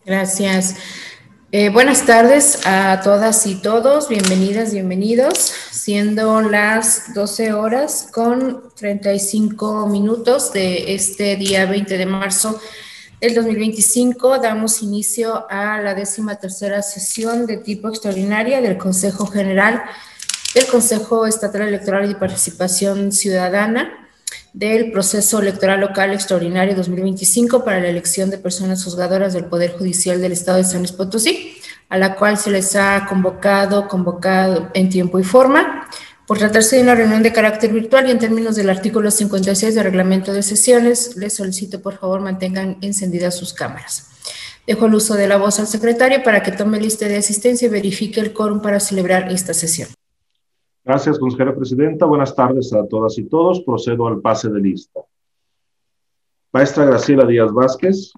Gracias. Buenas tardes a todas y todos, bienvenidas, bienvenidos. Siendo las 12 horas con 35 minutos de este día 20 de marzo del 2025, damos inicio a la 13ª sesión de tipo extraordinaria del Consejo General del Consejo Estatal Electoral y de Participación Ciudadana del Proceso Electoral Local Extraordinario 2025 para la elección de personas juzgadoras del Poder Judicial del Estado de San Luis Potosí, a la cual se les ha convocado en tiempo y forma. Por tratarse de una reunión de carácter virtual y en términos del artículo 56 del reglamento de sesiones, les solicito por favor mantengan encendidas sus cámaras. Dejo el uso de la voz al secretario para que tome lista de asistencia y verifique el quórum para celebrar esta sesión. Gracias, consejera presidenta. Buenas tardes a todas y todos. Procedo al pase de lista. Maestra Graciela Díaz Vázquez.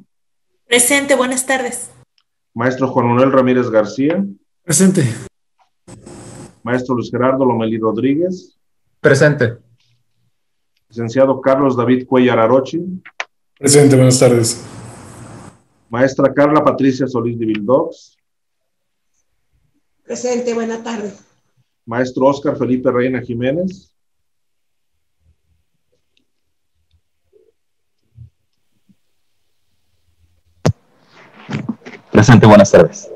Presente, buenas tardes. Maestro Juan Manuel Ramírez García. Presente. Maestro Luis Gerardo Lomelí Rodríguez. Presente. Licenciado Carlos David Cuellar Arochi. Presente, buenas tardes. Maestra Carla Patricia Solís de Vildox. Presente, buenas tardes. Maestro Óscar Felipe Reina Jiménez. Presente, buenas tardes.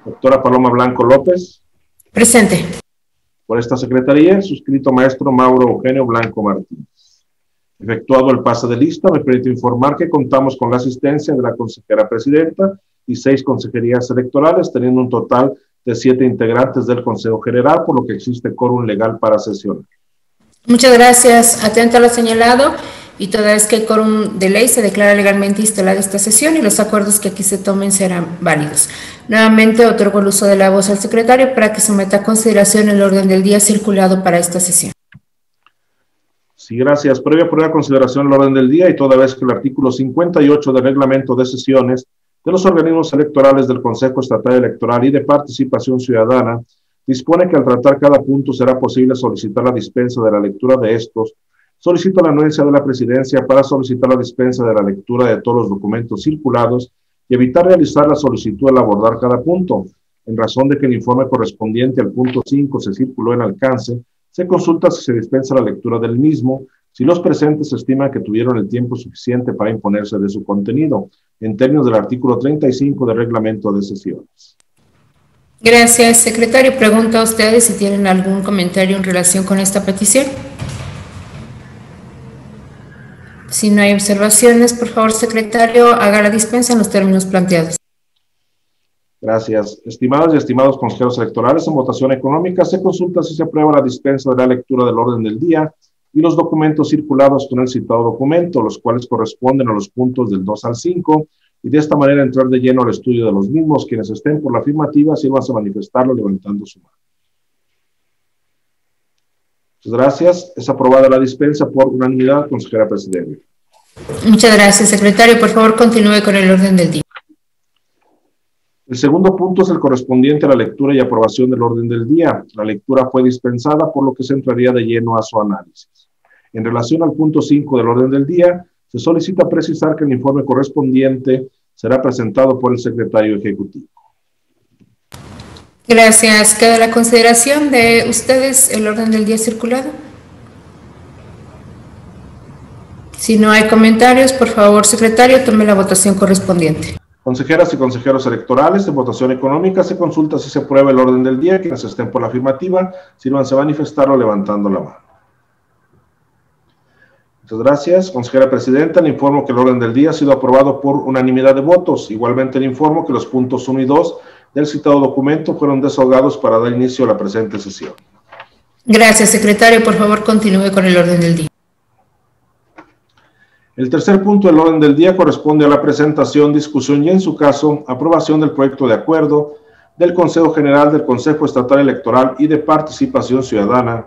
Doctora Paloma Blanco López. Presente. Por esta secretaría, el suscrito maestro Mauro Eugenio Blanco Martínez. Efectuado el pase de lista, me permito informar que contamos con la asistencia de la consejera presidenta y 6 consejerías electorales, teniendo un total de 7 integrantes del Consejo General, por lo que existe quórum legal para sesionar. Muchas gracias. Atento a lo señalado y toda vez que el quórum de ley se declara legalmente instalada esta sesión y los acuerdos que aquí se tomen serán válidos. Nuevamente otorgo el uso de la voz al secretario para que someta a consideración el orden del día circulado para esta sesión. Sí, gracias. Previa poner a consideración el orden del día y toda vez que el artículo 58 del reglamento de sesiones de los organismos electorales del Consejo Estatal Electoral y de Participación Ciudadana dispone que al tratar cada punto será posible solicitar la dispensa de la lectura de estos. Solicito la anuencia de la Presidencia para solicitar la dispensa de la lectura de todos los documentos circulados y evitar realizar la solicitud al abordar cada punto. En razón de que el informe correspondiente al punto 5 se circuló en alcance, se consulta si se dispensa la lectura del mismo, si los presentes estiman que tuvieron el tiempo suficiente para imponerse de su contenido, en términos del artículo 35 del reglamento de sesiones. Gracias, secretario. Pregunto a ustedes si tienen algún comentario en relación con esta petición. Si no hay observaciones, por favor, secretario, haga la dispensa en los términos planteados. Gracias. Estimadas y estimados consejeros electorales, en votación económica se consulta si se aprueba la dispensa de la lectura del orden del día y los documentos circulados con el citado documento, los cuales corresponden a los puntos del 2 al 5, y de esta manera entrar de lleno al estudio de los mismos. Quienes estén por la afirmativa, sírvanse a manifestarlo levantando su mano. Muchas gracias. Es aprobada la dispensa por unanimidad, consejera presidenta. Muchas gracias, secretario. Por favor, continúe con el orden del día. El segundo punto es el correspondiente a la lectura y aprobación del orden del día. La lectura fue dispensada, por lo que se entraría de lleno a su análisis. En relación al punto 5 del orden del día, se solicita precisar que el informe correspondiente será presentado por el secretario ejecutivo. Gracias. ¿Queda la consideración de ustedes el orden del día circulado? Si no hay comentarios, por favor, secretario, tome la votación correspondiente. Consejeras y consejeros electorales, en votación económica se consulta si se aprueba el orden del día. Quienes estén por la afirmativa, sírvanse a manifestarlo levantando la mano. Muchas gracias. Consejera presidenta, le informo que el orden del día ha sido aprobado por unanimidad de votos. Igualmente le informo que los puntos 1 y 2 del citado documento fueron desahogados para dar inicio a la presente sesión. Gracias, secretario. Por favor, continúe con el orden del día. El tercer punto del orden del día corresponde a la presentación, discusión y, en su caso, aprobación del proyecto de acuerdo del Consejo General del Consejo Estatal Electoral y de Participación Ciudadana,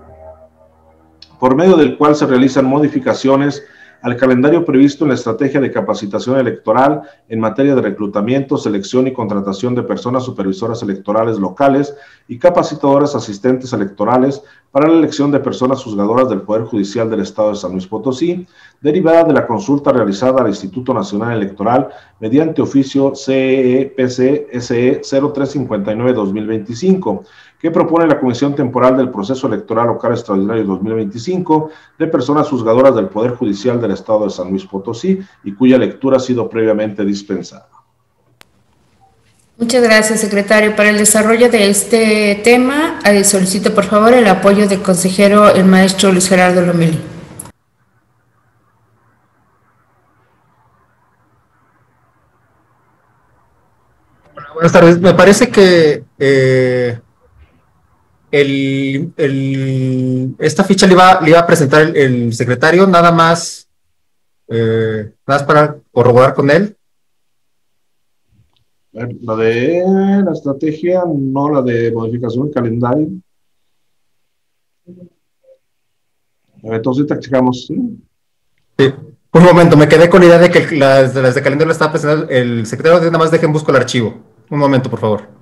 por medio del cual se realizan modificaciones al calendario previsto en la estrategia de capacitación electoral en materia de reclutamiento, selección y contratación de personas supervisoras electorales locales y capacitadoras asistentes electorales para la elección de personas juzgadoras del Poder Judicial del Estado de San Luis Potosí, derivada de la consulta realizada al Instituto Nacional Electoral mediante oficio CEPC SE 0359-2025, que propone la Comisión Temporal del Proceso Electoral Local Extraordinario 2025 de personas juzgadoras del Poder Judicial del Estado de San Luis Potosí y cuya lectura ha sido previamente dispensada. Muchas gracias, secretario. Para el desarrollo de este tema, solicito por favor el apoyo del consejero, el maestro Luis Gerardo Lomelí. Hola, buenas tardes. Me parece que esta ficha le iba a presentar el secretario, nada más para corroborar con él. La de la estrategia, no la de modificación del calendario. Entonces, te checamos. ¿Sí? Sí. Un momento, me quedé con la idea de que las de calendario la estaba presentando el secretario. Nada más dejen busco el archivo. Un momento, por favor.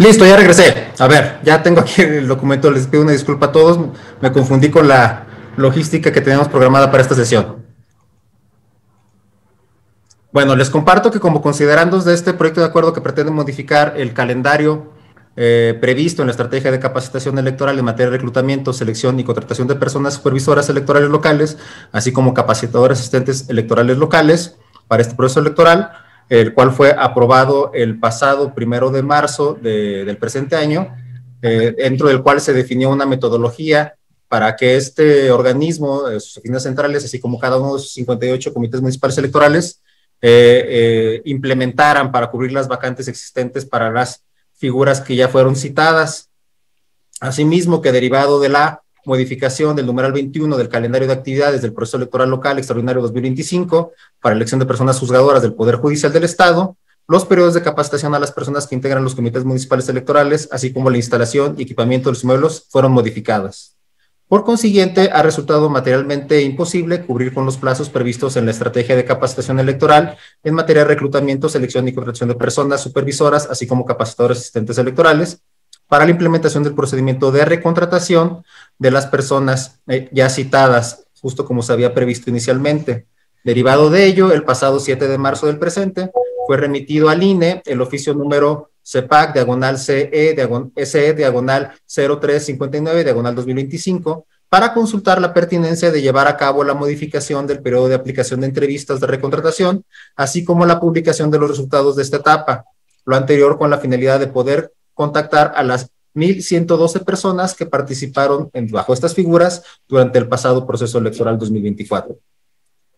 Listo, ya regresé. A ver, ya tengo aquí el documento. Les pido una disculpa a todos. Me confundí con la logística que teníamos programada para esta sesión. Bueno, les comparto que como considerandos de este proyecto de acuerdo que pretende modificar el calendario previsto en la estrategia de capacitación electoral en materia de reclutamiento, selección y contratación de personas supervisoras electorales locales, así como capacitadores asistentes electorales locales para este proceso electoral, el cual fue aprobado el pasado 1 de marzo del presente año, dentro del cual se definió una metodología para que este organismo, sus oficinas centrales, así como cada uno de sus 58 comités municipales electorales, implementaran para cubrir las vacantes existentes para las figuras que ya fueron citadas. Asimismo, que derivado de la modificación del numeral 21 del calendario de actividades del proceso electoral local extraordinario 2025 para elección de personas juzgadoras del Poder Judicial del Estado, los periodos de capacitación a las personas que integran los comités municipales electorales, así como la instalación y equipamiento de los inmuebles, fueron modificadas. Por consiguiente, ha resultado materialmente imposible cubrir con los plazos previstos en la estrategia de capacitación electoral en materia de reclutamiento, selección y contratación de personas supervisoras, así como capacitadores asistentes electorales, para la implementación del procedimiento de recontratación de las personas ya citadas, justo como se había previsto inicialmente. Derivado de ello, el pasado 7 de marzo del presente, fue remitido al INE el oficio número CEPAC, SE, diagonal 0359, diagonal 2025, para consultar la pertinencia de llevar a cabo la modificación del periodo de aplicación de entrevistas de recontratación, así como la publicación de los resultados de esta etapa, lo anterior con la finalidad de poder contactar a las 1,112 personas que participaron bajo estas figuras durante el pasado proceso electoral 2024.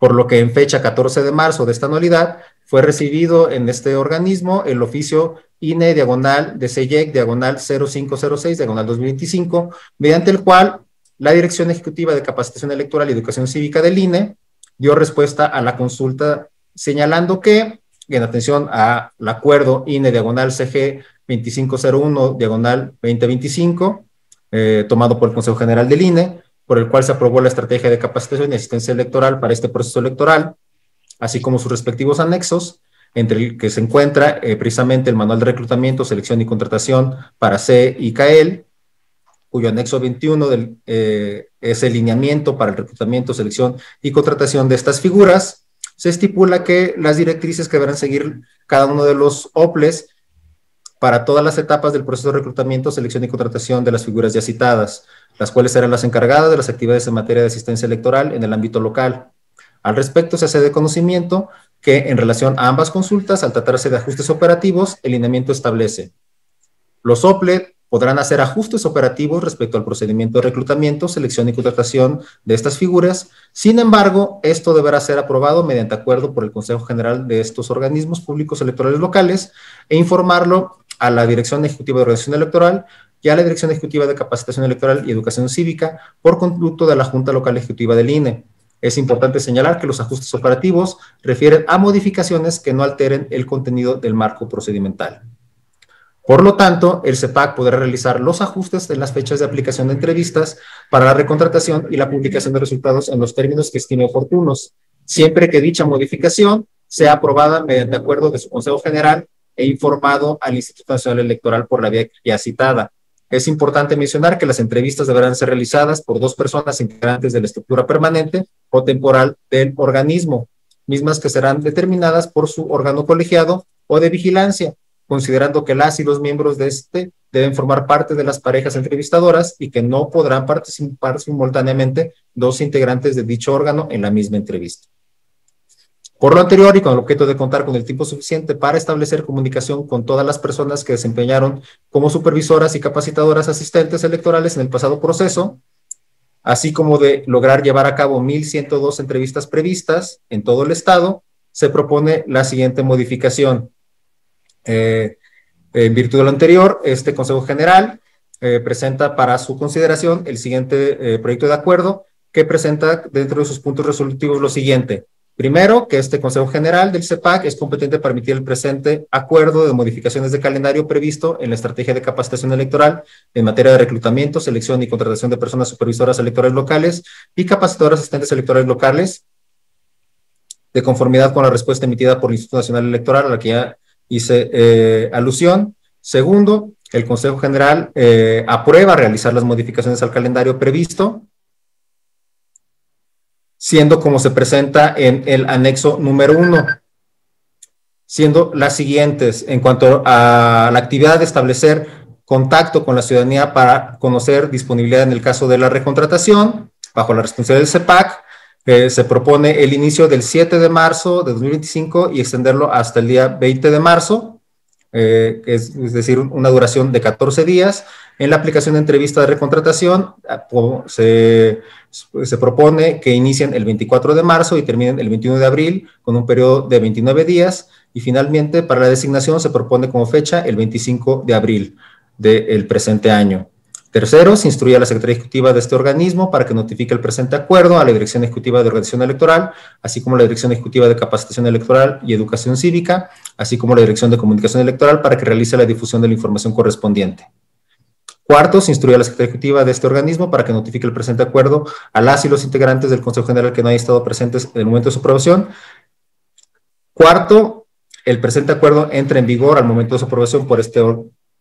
Por lo que en fecha 14 de marzo de esta anualidad fue recibido en este organismo el oficio INE diagonal de CEYEC diagonal 0506 diagonal 2025, mediante el cual la Dirección Ejecutiva de Capacitación Electoral y Educación Cívica del INE dio respuesta a la consulta señalando que, en atención al acuerdo INE diagonal CG 2501 diagonal 2025, tomado por el Consejo General del INE, por el cual se aprobó la estrategia de capacitación y asistencia electoral para este proceso electoral, así como sus respectivos anexos, entre el que se encuentra precisamente el Manual de Reclutamiento, Selección y Contratación para CE y CAEL, cuyo anexo 21 es el lineamiento para el reclutamiento, selección y contratación de estas figuras. Se estipula que las directrices que deberán seguir cada uno de los OPLES para todas las etapas del proceso de reclutamiento, selección y contratación de las figuras ya citadas, las cuales serán las encargadas de las actividades en materia de asistencia electoral en el ámbito local. Al respecto, se hace de conocimiento que en relación a ambas consultas, al tratarse de ajustes operativos, el lineamiento establece: los OPLE podrán hacer ajustes operativos respecto al procedimiento de reclutamiento, selección y contratación de estas figuras. Sin embargo, esto deberá ser aprobado mediante acuerdo por el Consejo General de estos organismos públicos electorales locales e informarlo a la Dirección Ejecutiva de Organización Electoral y a la Dirección Ejecutiva de Capacitación Electoral y Educación Cívica por conducto de la Junta Local Ejecutiva del INE. Es importante señalar que los ajustes operativos refieren a modificaciones que no alteren el contenido del marco procedimental. Por lo tanto, el CEPAC podrá realizar los ajustes en las fechas de aplicación de entrevistas para la recontratación y la publicación de resultados en los términos que estime oportunos, siempre que dicha modificación sea aprobada mediante acuerdo de su Consejo General e informado al Instituto Nacional Electoral por la vía ya citada. Es importante mencionar que las entrevistas deberán ser realizadas por 2 personas integrantes de la estructura permanente o temporal del organismo, mismas que serán determinadas por su órgano colegiado o de vigilancia, considerando que las y los miembros de este deben formar parte de las parejas entrevistadoras y que no podrán participar simultáneamente 2 integrantes de dicho órgano en la misma entrevista. Por lo anterior y con el objeto de contar con el tiempo suficiente para establecer comunicación con todas las personas que desempeñaron como supervisoras y capacitadoras asistentes electorales en el pasado proceso, así como de lograr llevar a cabo 1,102 entrevistas previstas en todo el estado, se propone la siguiente modificación. En virtud de lo anterior, este Consejo General presenta para su consideración el siguiente proyecto de acuerdo, que presenta dentro de sus puntos resolutivos lo siguiente. Primero, que este Consejo General del CEPAC es competente para emitir el presente acuerdo de modificaciones de calendario previsto en la estrategia de capacitación electoral en materia de reclutamiento, selección y contratación de personas supervisoras electorales locales y capacitadoras asistentes electorales locales, de conformidad con la respuesta emitida por el Instituto Nacional Electoral, a la que ya hice alusión. Segundo, el Consejo General aprueba realizar las modificaciones al calendario previsto, siendo como se presenta en el anexo número 1, siendo las siguientes: en cuanto a la actividad de establecer contacto con la ciudadanía para conocer disponibilidad en el caso de la recontratación, bajo la responsabilidad del CEPAC, se propone el inicio del 7 de marzo de 2025 y extenderlo hasta el día 20 de marzo, es decir, una duración de 14 días. En la aplicación de entrevista de recontratación se propone que inicien el 24 de marzo y terminen el 21 de abril con un periodo de 29 días. Y finalmente, para la designación se propone como fecha el 25 de abril del presente año. Tercero, se instruye a la Secretaría Ejecutiva de este organismo para que notifique el presente acuerdo a la Dirección Ejecutiva de Organización Electoral, así como la Dirección Ejecutiva de Capacitación Electoral y Educación Cívica, así como la Dirección de Comunicación Electoral para que realice la difusión de la información correspondiente. Cuarto, se instruye a la Secretaría Ejecutiva de este organismo para que notifique el presente acuerdo a las y los integrantes del Consejo General que no hayan estado presentes en el momento de su aprobación. Cuarto, el presente acuerdo entra en vigor al momento de su aprobación por este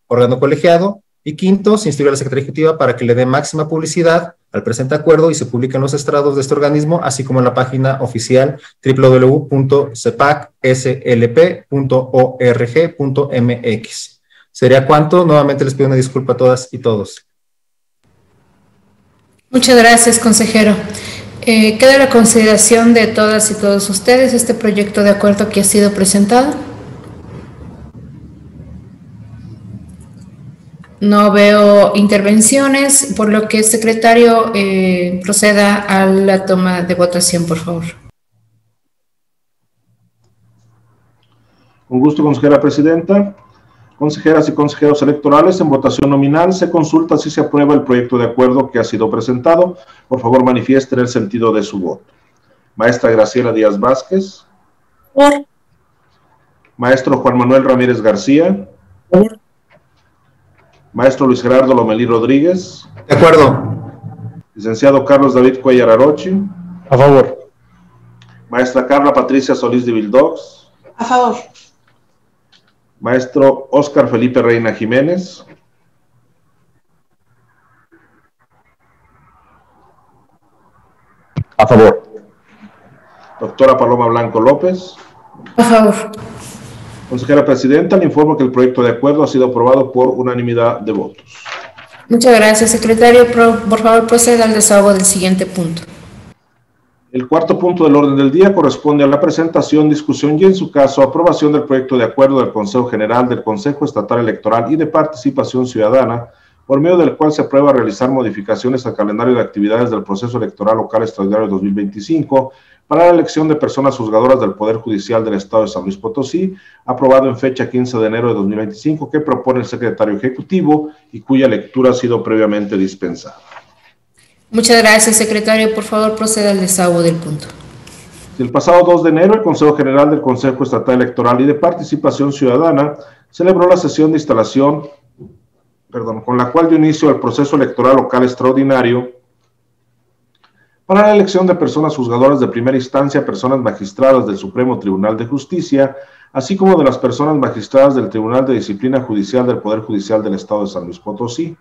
órgano colegiado. Y quinto, se instruye a la Secretaría Ejecutiva para que le dé máxima publicidad al presente acuerdo y se publique en los estrados de este organismo, así como en la página oficial www.cepacslp.org.mx. ¿Sería cuánto? Nuevamente les pido una disculpa a todas y todos. Muchas gracias, consejero. Queda a la consideración de todas y todos ustedes este proyecto de acuerdo que ha sido presentado. No veo intervenciones, por lo que, secretario, proceda a la toma de votación, por favor. Con gusto, consejera presidenta. Consejeras y consejeros electorales, en votación nominal se consulta si se aprueba el proyecto de acuerdo que ha sido presentado. Por favor, manifiesten el sentido de su voto. Maestra Graciela Díaz Vázquez. Por. Maestro Juan Manuel Ramírez García. Por. Maestro Luis Gerardo Lomelí Rodríguez. De acuerdo. Licenciado Carlos David Cuellar Arochi. A favor. Maestra Carla Patricia Solís de Vildox. A favor. Maestro Óscar Felipe Reina Jiménez. A favor. Doctora Paloma Blanco López. A favor. Consejera presidenta, le informo que el proyecto de acuerdo ha sido aprobado por unanimidad de votos. Muchas gracias, secretario. Por favor, proceda al desahogo del siguiente punto. El cuarto punto del orden del día corresponde a la presentación, discusión y, en su caso, aprobación del proyecto de acuerdo del Consejo General del Consejo Estatal Electoral y de Participación Ciudadana, por medio del cual se aprueba realizar modificaciones al calendario de actividades del proceso electoral local extraordinario 2025 para la elección de personas juzgadoras del Poder Judicial del Estado de San Luis Potosí, aprobado en fecha 15 de enero de 2025, que propone el secretario ejecutivo y cuya lectura ha sido previamente dispensada. Muchas gracias, secretario. Por favor, proceda al desahogo del punto. El pasado 2 de enero, el Consejo General del Consejo Estatal Electoral y de Participación Ciudadana celebró la sesión de instalación, con la cual dio inicio al proceso electoral local extraordinario para la elección de personas juzgadoras de primera instancia, personas magistradas del Supremo Tribunal de Justicia, así como de las personas magistradas del Tribunal de Disciplina Judicial del Poder Judicial del Estado de San Luis Potosí.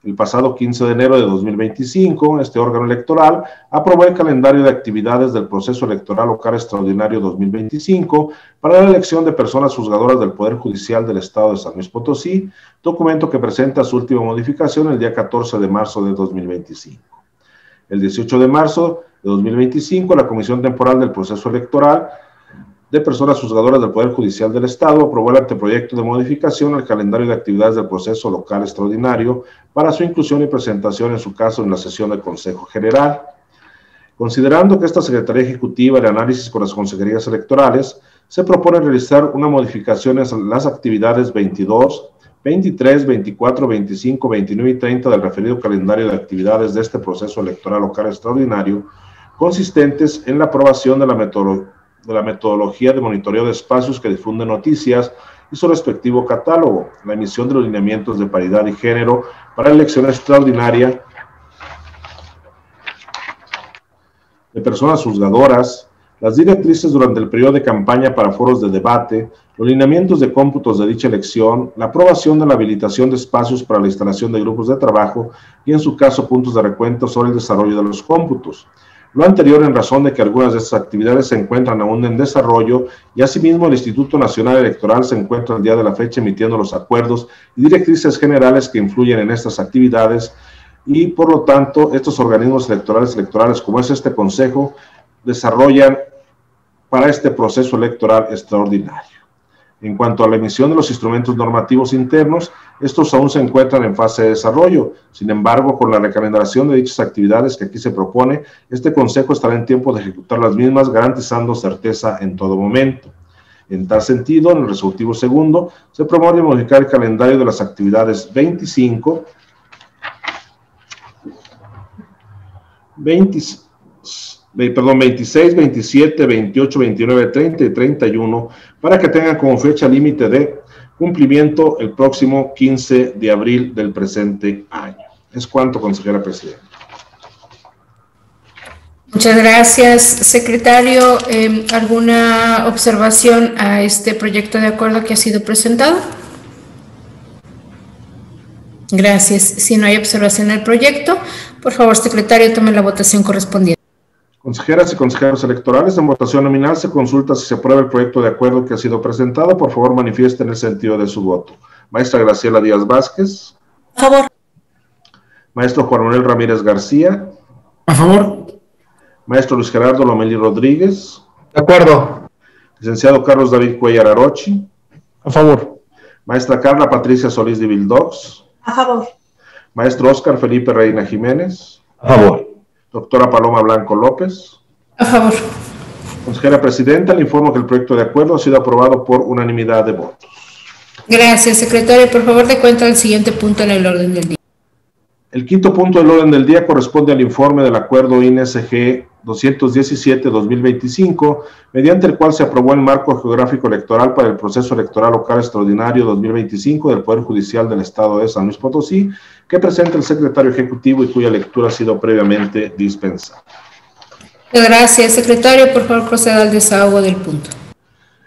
El pasado 15 de enero de 2025, este órgano electoral aprobó el calendario de actividades del proceso electoral local extraordinario 2025 para la elección de personas juzgadoras del Poder Judicial del Estado de San Luis Potosí, documento que presenta su última modificación el día 14 de marzo de 2025. El 18 de marzo de 2025, la Comisión Temporal del Proceso Electoral de Personas Juzgadoras del Poder Judicial del Estado aprobó el anteproyecto de modificación al calendario de actividades del proceso local extraordinario para su inclusión y presentación, en su caso, en la sesión del Consejo General. Considerando que esta Secretaría Ejecutiva de Análisis con las Consejerías Electorales se propone realizar una modificación en las actividades 22, 23, 24, 25, 29 y 30 del referido calendario de actividades de este proceso electoral local extraordinario, consistentes en la aprobación de la metodología de monitoreo de espacios que difunden noticias y su respectivo catálogo, la emisión de los lineamientos de paridad y género para la elección extraordinaria de personas juzgadoras, las directrices durante el periodo de campaña para foros de debate, los lineamientos de cómputos de dicha elección, la aprobación de la habilitación de espacios para la instalación de grupos de trabajo y, en su caso, puntos de recuento sobre el desarrollo de los cómputos. Lo anterior en razón de que algunas de estas actividades se encuentran aún en desarrollo y asimismo el Instituto Nacional Electoral se encuentra al día de la fecha emitiendo los acuerdos y directrices generales que influyen en estas actividades y, por lo tanto, estos organismos electorales como es este Consejo desarrollan para este proceso electoral extraordinario. En cuanto a la emisión de los instrumentos normativos internos, estos aún se encuentran en fase de desarrollo. Sin embargo, con la recalendación de dichas actividades que aquí se propone, este Consejo estará en tiempo de ejecutar las mismas, garantizando certeza en todo momento. En tal sentido, en el resolutivo segundo, se promueve modificar el calendario de las actividades 26, 27, 28, 29, 30 y 31 para que tengan como fecha límite de cumplimiento el próximo 15 de abril del presente año. Es cuanto, consejera presidenta. Muchas gracias, secretario. ¿Alguna observación a este proyecto de acuerdo que ha sido presentado? Gracias. Si no hay observación al proyecto, por favor, secretario, tome la votación correspondiente. Consejeras y consejeros electorales, en votación nominal se consulta si se aprueba el proyecto de acuerdo que ha sido presentado. Por favor, manifiesten el sentido de su voto. Maestra Graciela Díaz Vázquez. A favor. Maestro Juan Manuel Ramírez García. A favor. Maestro Luis Gerardo Lomelí Rodríguez. De acuerdo. Licenciado Carlos David Cuellar Arochi. A favor. Maestra Carla Patricia Solís de Vildox. A favor. Maestro Óscar Felipe Reina Jiménez. A favor. Doctora Paloma Blanco López. A favor. Consejera Presidenta, le informo que el proyecto de acuerdo ha sido aprobado por unanimidad de votos. Gracias, secretario. Por favor, de cuenta al siguiente punto en el orden del día. El quinto punto del orden del día corresponde al informe del acuerdo INSG 217-2025, mediante el cual se aprobó el marco geográfico electoral para el proceso electoral local extraordinario 2025 del Poder Judicial del Estado de San Luis Potosí, que presenta el secretario ejecutivo y cuya lectura ha sido previamente dispensada. Gracias, secretario. Por favor, proceda al desahogo del punto.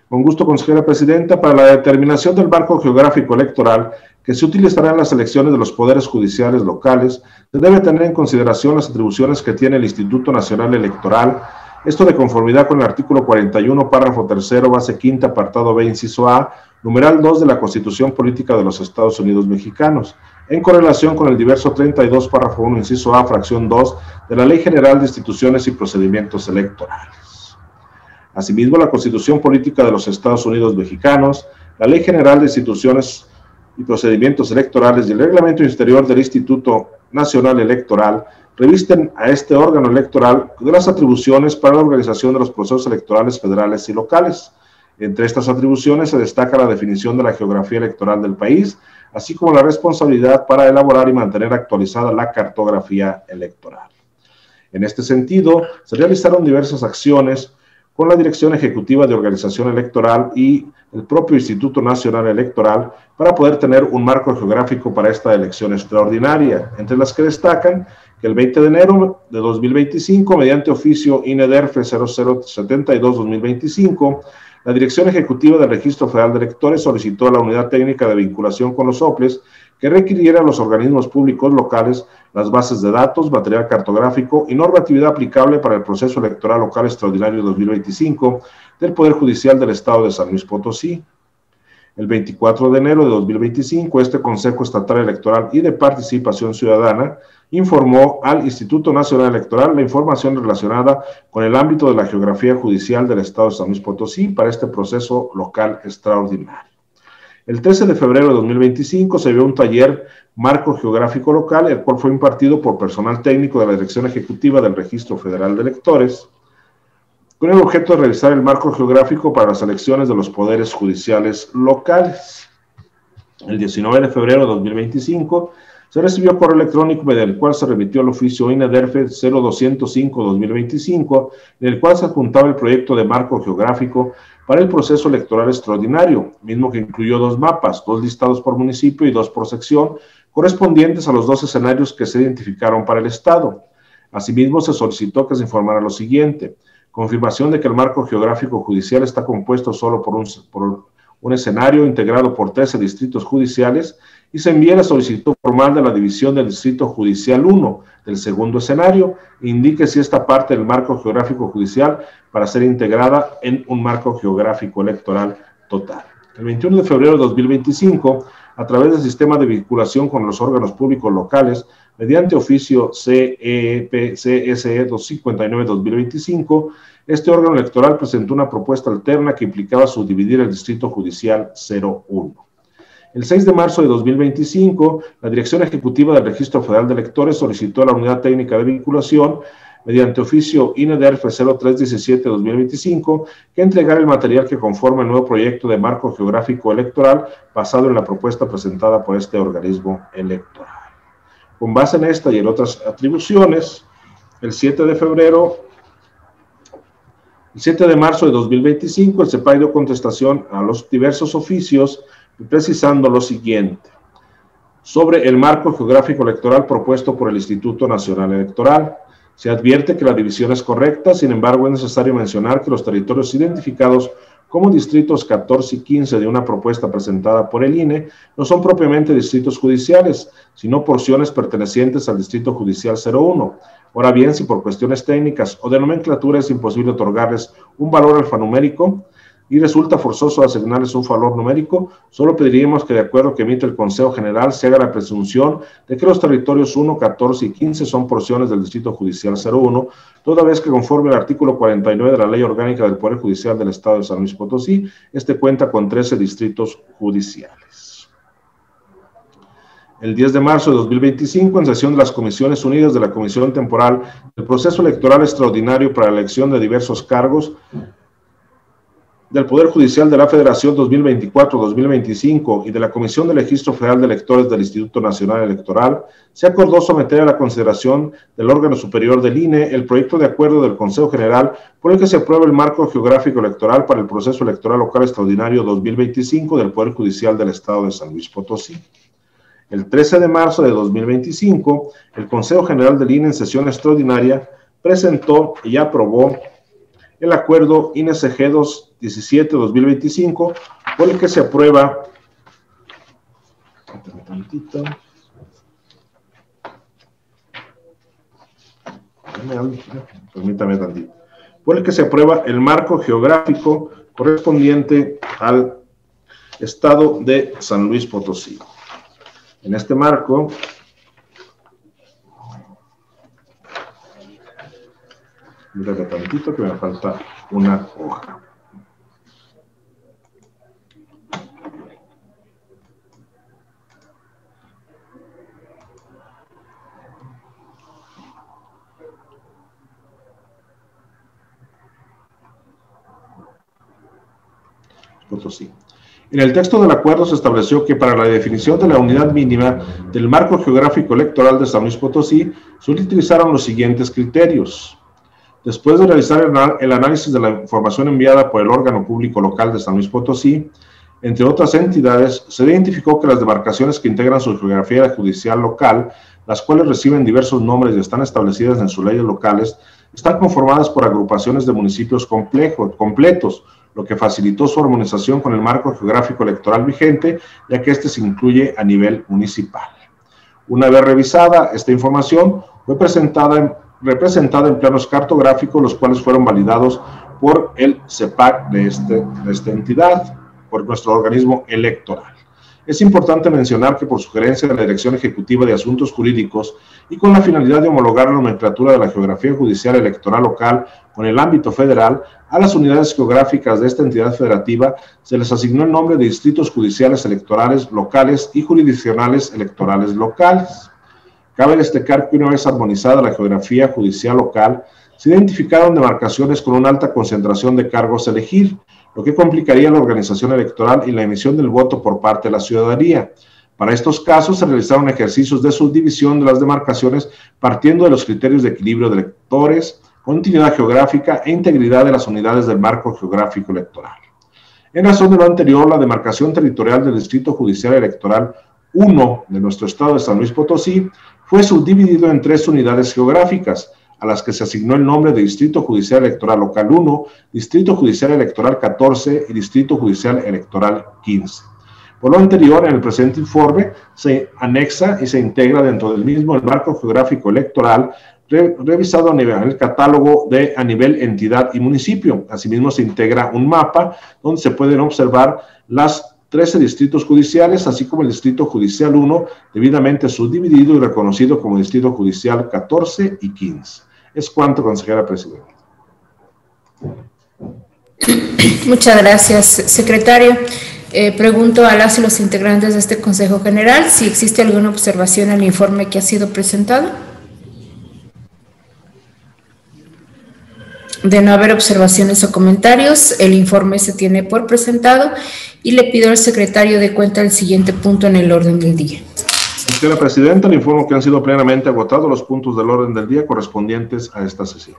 Con gusto, consejera presidenta. Para la determinación del marco geográfico electoral que se utilizará en las elecciones de los poderes judiciales locales, se debe tener en consideración las atribuciones que tiene el Instituto Nacional Electoral, esto de conformidad con el artículo 41, párrafo 3º, base quinta, apartado B, inciso A, numeral 2 de la Constitución Política de los Estados Unidos Mexicanos, en correlación con el diverso 32, párrafo 1, inciso A, fracción 2, de la Ley General de Instituciones y Procedimientos Electorales. Asimismo, la Constitución Política de los Estados Unidos Mexicanos, la Ley General de Instituciones y Procedimientos Electorales y el Reglamento Interior del Instituto Nacional Electoral revisten a este órgano electoral de las atribuciones para la organización de los procesos electorales federales y locales. Entre estas atribuciones se destaca la definición de la geografía electoral del país, así como la responsabilidad para elaborar y mantener actualizada la cartografía electoral. En este sentido, se realizaron diversas acciones con la Dirección Ejecutiva de Organización Electoral y el propio Instituto Nacional Electoral para poder tener un marco geográfico para esta elección extraordinaria, entre las que destacan que el 20 de enero de 2025, mediante oficio INEDERF 0072-2025, la Dirección Ejecutiva del Registro Federal de Electores solicitó a la Unidad Técnica de Vinculación con los OPLES que requiriera a los organismos públicos locales las bases de datos, material cartográfico y normatividad aplicable para el proceso electoral local extraordinario 2025 del Poder Judicial del Estado de San Luis Potosí. El 24 de enero de 2025, este Consejo Estatal Electoral y de Participación Ciudadana informó al Instituto Nacional Electoral la información relacionada con el ámbito de la geografía judicial del Estado de San Luis Potosí para este proceso local extraordinario. El 13 de febrero de 2025 se dio un taller Marco Geográfico Local, el cual fue impartido por personal técnico de la Dirección Ejecutiva del Registro Federal de Electores, con el objeto de realizar el marco geográfico para las elecciones de los poderes judiciales locales. El 19 de febrero de 2025 se recibió correo electrónico mediante el cual se remitió el oficio INEDERF 0205-2025, en el cual se adjuntaba el proyecto de marco geográfico para el proceso electoral extraordinario, mismo que incluyó 2 mapas, 2 listados por municipio y 2 por sección, correspondientes a los 2 escenarios que se identificaron para el Estado. Asimismo, se solicitó que se informara lo siguiente: confirmación de que el marco geográfico judicial está compuesto solo por un escenario integrado por 13 distritos judiciales, y se envía la solicitud formal de la división del Distrito Judicial 1 del segundo escenario, e indique si esta parte del marco geográfico judicial para ser integrada en un marco geográfico electoral total. El 21 de febrero de 2025, a través del sistema de vinculación con los órganos públicos locales, mediante oficio CEP-CSE 259-2025, este órgano electoral presentó una propuesta alterna que implicaba subdividir el Distrito Judicial 01. El 6 de marzo de 2025, la Dirección Ejecutiva del Registro Federal de Electores solicitó a la Unidad Técnica de Vinculación, mediante oficio INEDERF 0317-2025, que entregara el material que conforma el nuevo proyecto de marco geográfico electoral basado en la propuesta presentada por este organismo electoral. Con base en esta y en otras atribuciones, el 7 de marzo de 2025, el CEPAI dio contestación a los diversos oficios, precisando lo siguiente: sobre el marco geográfico electoral propuesto por el Instituto Nacional Electoral. Se advierte que la división es correcta, sin embargo es necesario mencionar que los territorios identificados como distritos 14 y 15 de una propuesta presentada por el INE no son propiamente distritos judiciales, sino porciones pertenecientes al Distrito Judicial 01. Ahora bien, si por cuestiones técnicas o de nomenclatura es imposible otorgarles un valor alfanumérico y resulta forzoso asignarles un valor numérico, solo pediríamos que, de acuerdo que emite el Consejo General, se haga la presunción de que los territorios 1, 14 y 15 son porciones del Distrito Judicial 01, toda vez que, conforme al artículo 49 de la Ley Orgánica del Poder Judicial del Estado de San Luis Potosí, este cuenta con 13 distritos judiciales. el 10 de marzo de 2025, en sesión de las Comisiones Unidas de la Comisión Temporal del Proceso Electoral Extraordinario para la elección de diversos cargos del Poder Judicial de la Federación 2024-2025 y de la Comisión de Registro Federal de Electores del Instituto Nacional Electoral, se acordó someter a la consideración del órgano superior del INE el proyecto de acuerdo del Consejo General por el que se aprueba el marco geográfico electoral para el proceso electoral local extraordinario 2025 del Poder Judicial del Estado de San Luis Potosí. El 13 de marzo de 2025, el Consejo General del INE en sesión extraordinaria presentó y aprobó el acuerdo INE-CG 217-2025, por el que se aprueba, permítame tantito, por el que se aprueba el marco geográfico correspondiente al estado de San Luis Potosí. En este marco, mírate tantito que me falta una hoja. Potosí. En el texto del acuerdo se estableció que para la definición de la unidad mínima del marco geográfico electoral de San Luis Potosí se utilizaron los siguientes criterios. Después de realizar el análisis de la información enviada por el órgano público local de San Luis Potosí, entre otras entidades, se identificó que las demarcaciones que integran su geografía judicial local, las cuales reciben diversos nombres y están establecidas en sus leyes locales, están conformadas por agrupaciones de municipios completos, lo que facilitó su armonización con el marco geográfico electoral vigente, ya que este se incluye a nivel municipal. Una vez revisada esta información, fue representada en planos cartográficos, los cuales fueron validados por el CEPAC de esta entidad, por nuestro organismo electoral. Es importante mencionar que por sugerencia de la Dirección Ejecutiva de Asuntos Jurídicos y con la finalidad de homologar la nomenclatura de la geografía judicial electoral local con el ámbito federal, a las unidades geográficas de esta entidad federativa se les asignó el nombre de distritos judiciales electorales locales y jurisdiccionales electorales locales. Cabe destacar que una vez armonizada la geografía judicial local, se identificaron demarcaciones con una alta concentración de cargos a elegir, lo que complicaría la organización electoral y la emisión del voto por parte de la ciudadanía. Para estos casos se realizaron ejercicios de subdivisión de las demarcaciones partiendo de los criterios de equilibrio de electores, continuidad geográfica e integridad de las unidades del marco geográfico electoral. En razón de lo anterior, la demarcación territorial del Distrito Judicial Electoral 1 de nuestro estado de San Luis Potosí fue subdividido en 3 unidades geográficas, a las que se asignó el nombre de Distrito Judicial Electoral Local 1, Distrito Judicial Electoral 14 y Distrito Judicial Electoral 15. Por lo anterior, en el presente informe se anexa y se integra dentro del mismo el marco geográfico electoral revisado a nivel el catálogo a nivel entidad y municipio. Asimismo, se integra un mapa donde se pueden observar las 13 distritos judiciales, así como el Distrito Judicial 1, debidamente subdividido y reconocido como Distrito Judicial 14 y 15. Es cuanto, consejera presidenta. Muchas gracias, secretario. Pregunto a las y los integrantes de este Consejo General si existe alguna observación al informe que ha sido presentado. De no haber observaciones o comentarios, el informe se tiene por presentado y le pido al secretario de cuenta el siguiente punto en el orden del día. Señora presidenta, le informo que han sido plenamente agotados los puntos del orden del día correspondientes a esta sesión.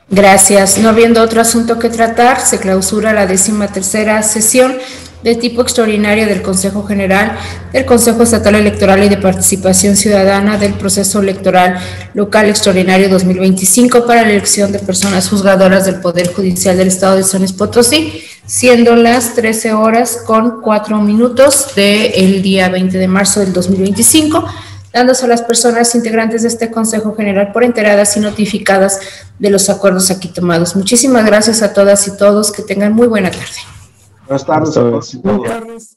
Gracias. No habiendo otro asunto que tratar, se clausura la 13ª sesión de tipo extraordinario del Consejo General del Consejo Estatal Electoral y de Participación Ciudadana del Proceso Electoral Local Extraordinario 2025 para la elección de personas juzgadoras del Poder Judicial del Estado de San Luis Potosí, siendo las 13:04 del día 20 de marzo del 2025, dándose a las personas integrantes de este Consejo General por enteradas y notificadas de los acuerdos aquí tomados. Muchísimas gracias a todas y todos. Que tengan muy buena tarde. Buenas tardes a todos y todas.